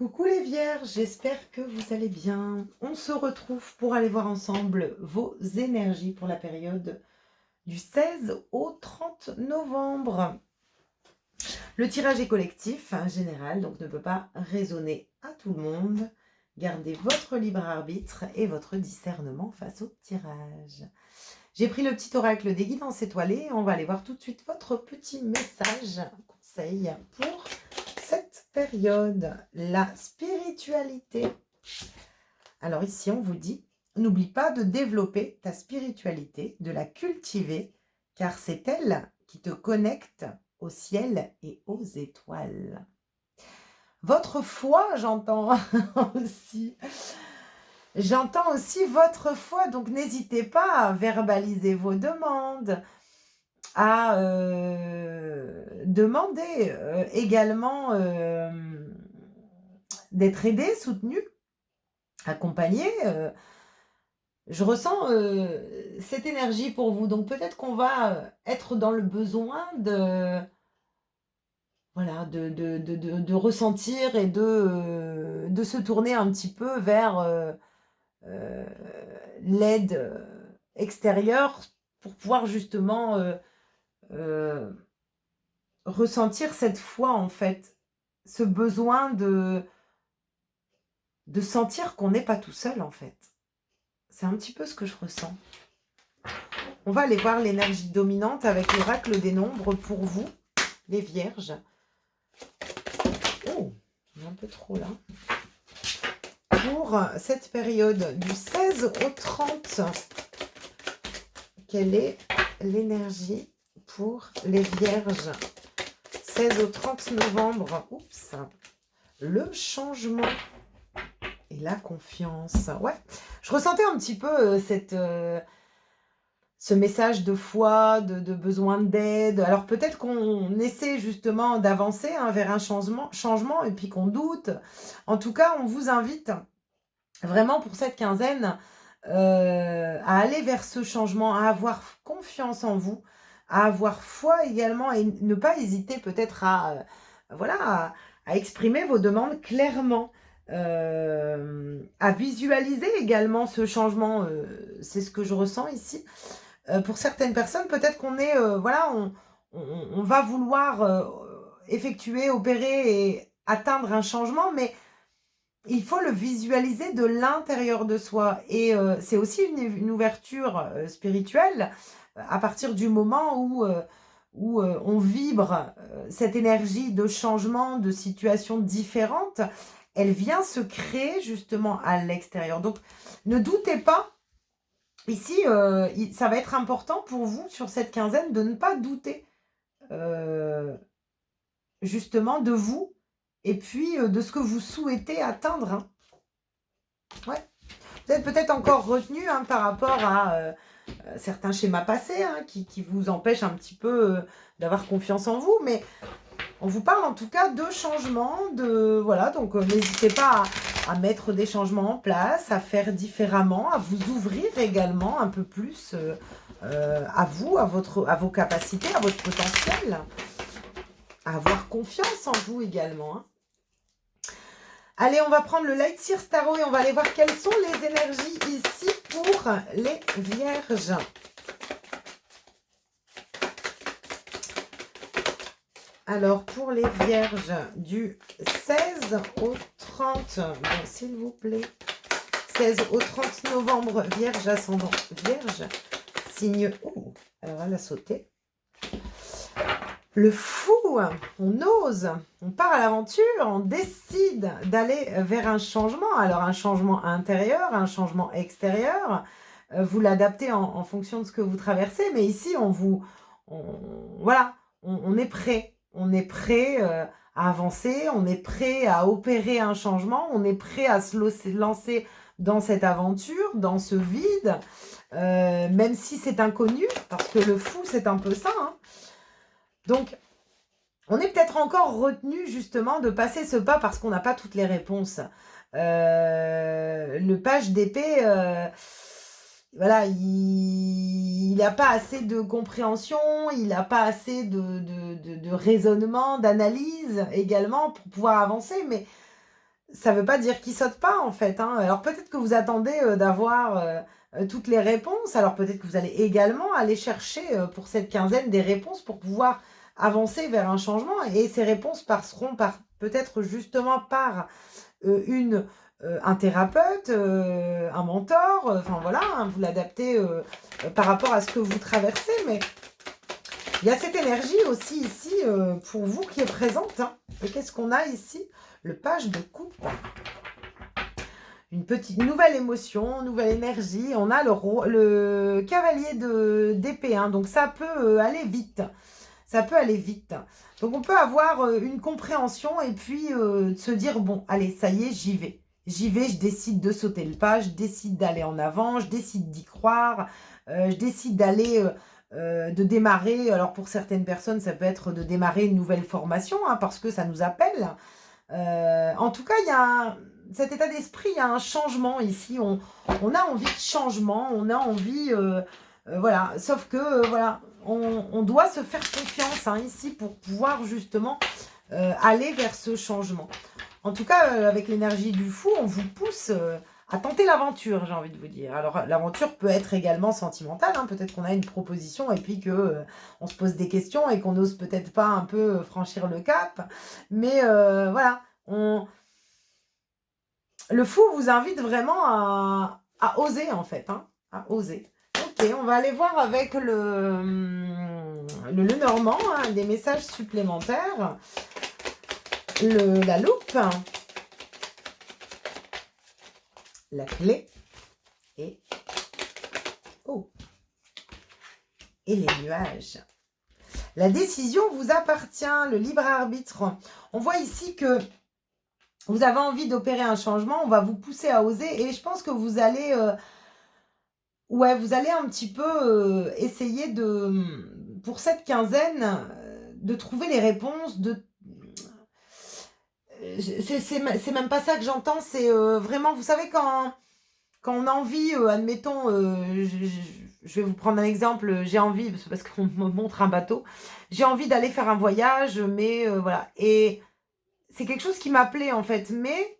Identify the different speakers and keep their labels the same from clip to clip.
Speaker 1: Coucou les vierges, j'espère que vous allez bien. On se retrouve pour aller voir ensemble vos énergies pour la période du 16 au 30 novembre. Le tirage est collectif, général, donc ne peut pas résonner à tout le monde. Gardez votre libre arbitre et votre discernement face au tirage. J'ai pris le petit oracle des guidances étoilées. On va aller voir tout de suite votre petit message, conseil pour cette période. La spiritualité. Alors ici, on vous dit, n'oublie pas de développer ta spiritualité, de la cultiver, car c'est elle qui te connecte au ciel et aux étoiles. Votre foi, j'entends aussi. J'entends aussi votre foi, donc n'hésitez pas à verbaliser vos demandes, à demander également d'être aidé, soutenu, accompagné. Je ressens cette énergie pour vous, donc peut-être qu'on va être dans le besoin voilà, de ressentir et de se tourner un petit peu vers euh, l'aide extérieure pour pouvoir justement euh, ressentir cette foi en fait, ce besoin de sentir qu'on n'est pas tout seul en fait. C'est un petit peu ce que je ressens. On va aller voir l'énergie dominante avec l'oracle des nombres pour vous, les vierges. Oh, il y a un peu trop là. Pour cette période du 16 au 30, quelle est l'énergie pour les vierges 16 au 30 novembre. Oups. Le changement et la confiance. Ouais, je ressentais un petit peu ce message de foi, de besoin d'aide. Alors peut-être qu'on essaie justement d'avancer vers un changement et puis qu'on doute. En tout cas, on vous invite vraiment pour cette quinzaine à aller vers ce changement, à avoir confiance en vous, à avoir foi également et ne pas hésiter peut-être voilà, à exprimer vos demandes clairement. À visualiser également ce changement, c'est ce que je ressens ici. Pour certaines personnes, peut-être qu'on est, voilà, on va vouloir effectuer, opérer et atteindre un changement, mais il faut le visualiser de l'intérieur de soi. Et c'est aussi une ouverture spirituelle à partir du moment où on vibre cette énergie de changement, de situations différentes. Elle vient se créer justement à l'extérieur. Donc, ne doutez pas. Ici, ça va être important pour vous, sur cette quinzaine, de ne pas douter justement de vous et puis de ce que vous souhaitez atteindre. Hein. Ouais. Vous êtes peut-être encore retenu par rapport à certains schémas passés qui vous empêchent un petit peu d'avoir confiance en vous, mais on vous parle en tout cas de changements, voilà, donc n'hésitez pas à mettre des changements en place, à faire différemment, à vous ouvrir également un peu plus à vous, à vos capacités, à votre potentiel, à avoir confiance en vous également. Hein. Allez, on va prendre le Light Seer Tarot et on va aller voir quelles sont les énergies ici pour les vierges. Alors, pour les vierges du 16 au 30, bon, s'il vous plaît, 16 au 30 novembre, vierge ascendant, vierge, signe, oh, alors elle a sauté. Le fou, on ose, on part à l'aventure, on décide d'aller vers un changement. Alors, un changement intérieur, un changement extérieur, vous l'adaptez en fonction de ce que vous traversez, mais ici, voilà, on est prêt. On est prêt à avancer, on est prêt à opérer un changement, on est prêt à se lancer dans cette aventure, dans ce vide, même si c'est inconnu, parce que le fou, c'est un peu ça. Hein. Donc, on est peut-être encore retenu justement de passer ce pas parce qu'on n'a pas toutes les réponses. Le page d'épée, voilà, il n'a pas assez de compréhension, il n'a pas assez de raisonnement, d'analyse également pour pouvoir avancer, mais ça ne veut pas dire qu'il saute pas, en fait, hein. Alors peut-être que vous attendez, d'avoir, toutes les réponses. Alors peut-être que vous allez également aller chercher, pour cette quinzaine des réponses pour pouvoir avancer vers un changement et ces réponses passeront par peut-être justement par, un thérapeute, un mentor, enfin voilà, hein, vous l'adaptez, par rapport à ce que vous traversez, mais il y a cette énergie aussi ici, pour vous qui est présente, hein. Et qu'est-ce qu'on a ici? Le page de coupe. Une petite nouvelle émotion, nouvelle énergie. On a le cavalier d'épée, hein, donc ça peut aller vite. Ça peut aller vite. Donc on peut avoir une compréhension et puis se dire, bon, allez, ça y est, j'y vais. J'y vais, je décide de sauter le pas, je décide d'aller en avant, je décide d'y croire, je décide d'aller, de démarrer. Alors pour certaines personnes, ça peut être de démarrer une nouvelle formation, hein, parce que ça nous appelle. En tout cas, il y a cet état d'esprit, il y a un changement ici. On a envie de changement, on a envie, voilà. Sauf que, voilà, on doit se faire confiance, hein, ici pour pouvoir justement aller vers ce changement. En tout cas, avec l'énergie du fou, on vous pousse à tenter l'aventure, j'ai envie de vous dire. Alors, l'aventure peut être également sentimentale, hein. Peut-être qu'on a une proposition et puis que on se pose des questions et qu'on n'ose peut-être pas un peu franchir le cap. Mais voilà, le fou vous invite vraiment à oser, en fait, hein, à oser. Ok, on va aller voir avec le Lenormand, hein, des messages supplémentaires. La loupe, la clé et, oh, et les nuages. La décision vous appartient, le libre arbitre. On voit ici que vous avez envie d'opérer un changement, on va vous pousser à oser et je pense que vous allez, ouais, vous allez un petit peu essayer pour cette quinzaine, de trouver les réponses, c'est même pas ça que j'entends, c'est vraiment, vous savez, quand on a envie, admettons, je vais vous prendre un exemple, j'ai envie, parce qu'on me montre un bateau, j'ai envie d'aller faire un voyage, mais voilà. Et c'est quelque chose qui m'appelait en fait, mais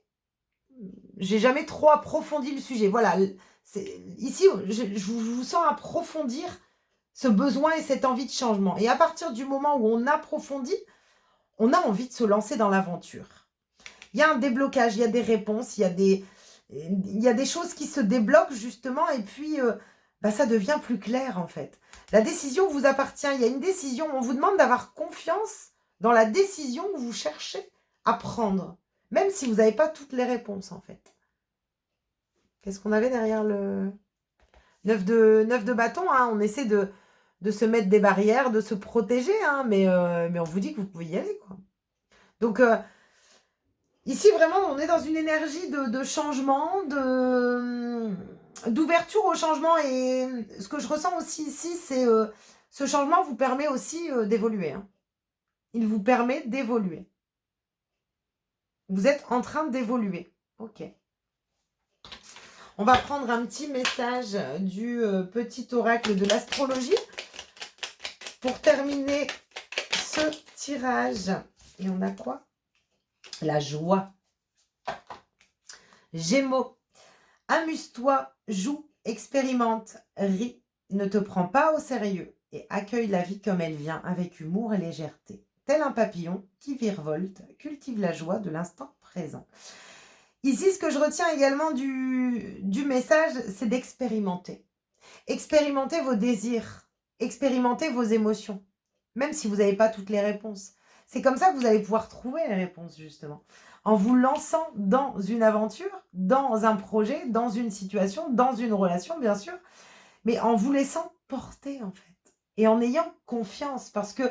Speaker 1: j'ai jamais trop approfondi le sujet. Voilà, ici, je vous sens approfondir ce besoin et cette envie de changement. Et à partir du moment où on approfondit, on a envie de se lancer dans l'aventure. Il y a un déblocage, il y a des réponses, il y a des choses qui se débloquent justement et puis ça devient plus clair en fait. La décision vous appartient, il y a une décision, on vous demande d'avoir confiance dans la décision que vous cherchez à prendre, même si vous n'avez pas toutes les réponses en fait. Qu'est-ce qu'on avait derrière le 9 de bâton, hein, on essaie de se mettre des barrières, de se protéger, hein, mais on vous dit que vous pouvez y aller, quoi. Donc, ici, vraiment, on est dans une énergie de changement, d'ouverture au changement. Et ce que je ressens aussi ici, c'est ce changement vous permet aussi d'évoluer, hein. Il vous permet d'évoluer. Vous êtes en train d'évoluer. Ok. On va prendre un petit message du petit oracle de l'astrologie pour terminer ce tirage. Et on a quoi? La joie. Gémeaux. Amuse-toi, joue, expérimente, ris, ne te prends pas au sérieux et accueille la vie comme elle vient avec humour et légèreté. Tel un papillon qui virevolte, cultive la joie de l'instant présent. Ici, ce que je retiens également du message, c'est d'expérimenter. Expérimentez vos désirs, expérimentez vos émotions, même si vous n'avez pas toutes les réponses. C'est comme ça que vous allez pouvoir trouver les réponses, justement. En vous lançant dans une aventure, dans un projet, dans une situation, dans une relation, bien sûr, mais en vous laissant porter, en fait. Et en ayant confiance, parce que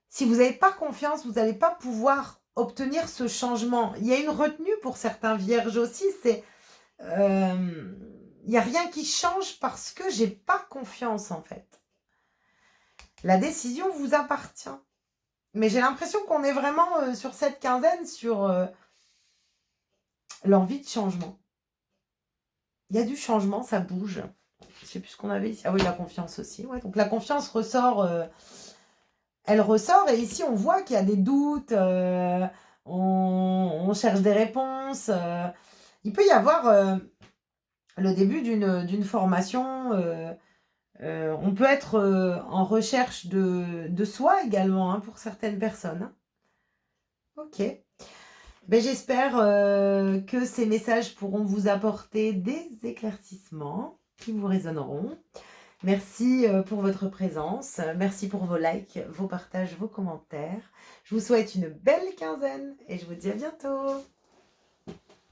Speaker 1: si vous n'avez pas confiance, vous n'allez pas pouvoir obtenir ce changement. Il y a une retenue pour certains vierges aussi, c'est il n'y a rien qui change parce que j'ai pas confiance en fait. La décision vous appartient. Mais j'ai l'impression qu'on est vraiment sur cette quinzaine sur l'envie de changement. Il y a du changement, ça bouge. Je sais plus ce qu'on avait ici. Ah oui, la confiance aussi. Ouais, donc la confiance ressort, elle ressort et ici on voit qu'il y a des doutes, on cherche des réponses. réponse, il peut y avoir, le début d'une formation, on peut être, en recherche de soi également, hein, pour certaines personnes, hein. OK. Beh, j'espère, que ces messages pourront vous apporter des éclaircissements qui vous résonneront. Merci, pour votre présence, merci pour vos likes, vos partages, vos commentaires. Je vous souhaite une belle quinzaine et je vous dis à bientôt.